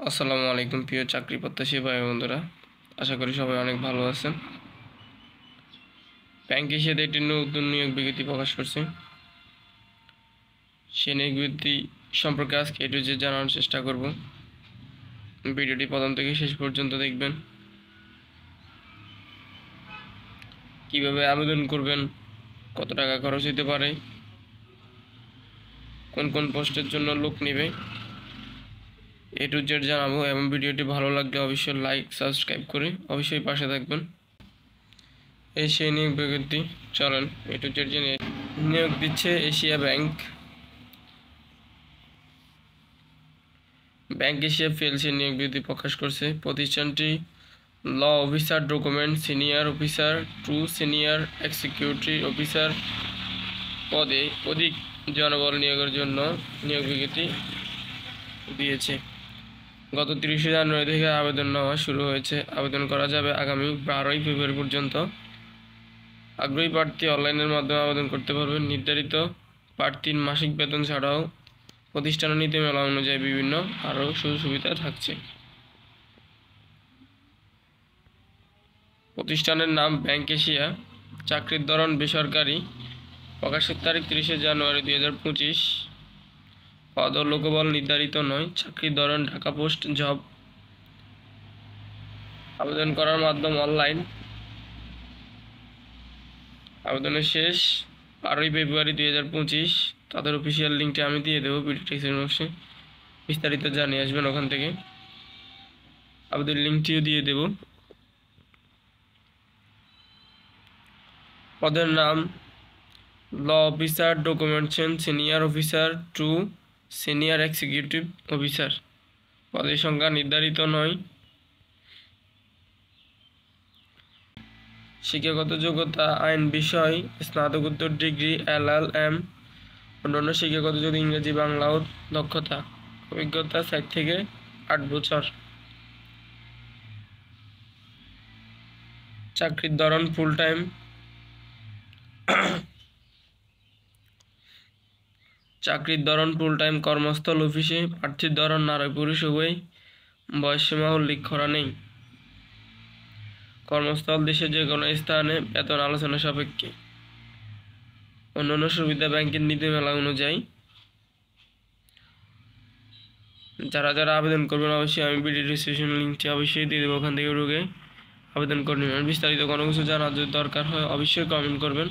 আসসালামু আলাইকুম প্রিয় চাকরি প্রত্যাশী ভাই বন্ধুরা, আশা করি সবাই অনেক ভালো আছেন। ব্যাংক এশিয়াতে একটি নতুন নিয়োগ বিজ্ঞপ্তি প্রকাশ করছে। সেই নিয়োগ বিজ্ঞপ্তি সম্পর্কে আজকে একটু জানার চেষ্টা করব। ভিডিওটি প্রথম থেকে শেষ পর্যন্ত দেখবেন। কিভাবে আবেদন করবেন, কত টাকা খরচ হতে পারে, কোন কোন পোস্টের জন্য লোক নেবে, এ টু জেড জানাবো। এবং ভিডিওটি ভালো লাগলে অবশ্যই লাইক সাবস্ক্রাইব করে অবশ্যই পাশে থাকবেন। এই সেই নিয়োগ বিজ্ঞপ্তি, চলেন এ টু জেড জেনে। নিয়োগ দিচ্ছে Asia bank. Bank Asia PLC নিয়োগ বিজ্ঞপ্তি প্রকাশ করছে। প্রতিষ্ঠানটি law officer, document senior officer to senior executive officer পদে অধিক জনবল নিয়োগের জন্য নিয়োগ বিজ্ঞপ্তি দিয়েছে। গত 30 জানুয়ারি থেকে আবেদন নেওয়া শুরু হয়েছে। আবেদন করা যাবে আগামী 12 ফেব্রুয়ারি পর্যন্ত। আগ্রহী প্রার্থী অনলাইনের মাধ্যমে আবেদন করতে পারবেন। নির্ধারিত প্রার্থীর মাসিক বেতন ছাড়াও প্রতিষ্ঠানের নীতিমালা অনুযায়ী বিভিন্ন আরও সুযোগ সুবিধা থাকছে। প্রতিষ্ঠানের নাম ব্যাংক এশিয়া। চাকরির ধরন বেসরকারি। প্রকাশের তারিখ 30 জানুয়ারি 2025। পদ ও লোকবল নির্ধারিত নয়। চাকরির ধরন ঢাকা পোস্ট জব। আবেদন করার মাধ্যম অনলাইন। আবেদনের শেষ 12 ফেব্রুয়ারি 2025। তাদের অফিসিয়াল লিঙ্কটি আমি দিয়ে দেবো ভিডিও ডেসক্রিপশন বক্সে, বিস্তারিত জানিয়ে আসবেন ওখান থেকে। আবেদন লিঙ্কটিও দিয়ে দেব। পদের নাম law officer, documentation senior officer to senior executive officer. পদের সংখ্যা নির্ধারিত নয়। শিক্ষাগত যোগ্যতা আইন বিষয় স্নাতকোত্তর ডিগ্রি, LLM। অন্যান্য শিক্ষাগত যোগ্যতা ইংরেজি, বাংলা ও দক্ষতা। অভিজ্ঞতা 4 থেকে 8 বছর। চাকরির ধরন ফুল টাইম। কর্মস্থল অফিসে। প্রার্থীর ধরন নারী পুরুষ উভয়। বয়সসীমা উল্লেখ করা নেই। কর্মস্থল দেশের যে কোনো স্থানে, বেতন আলোচনা সাপেক্ষে। অন্যান্য সুবিধা ব্যাংকের নীতিমালা অনুযায়ী। যারা যারা আবেদন করবেন অবশ্যই আমি ভিডিও ডিসক্রিপশন লিঙ্কটি অবশ্যই দিয়ে দেবো, ওখান থেকে ঢুকে আবেদন করে নেবেন। বিস্তারিত কোনো কিছু জানার যদি দরকার হয় অবশ্যই কমেন্ট করবেন।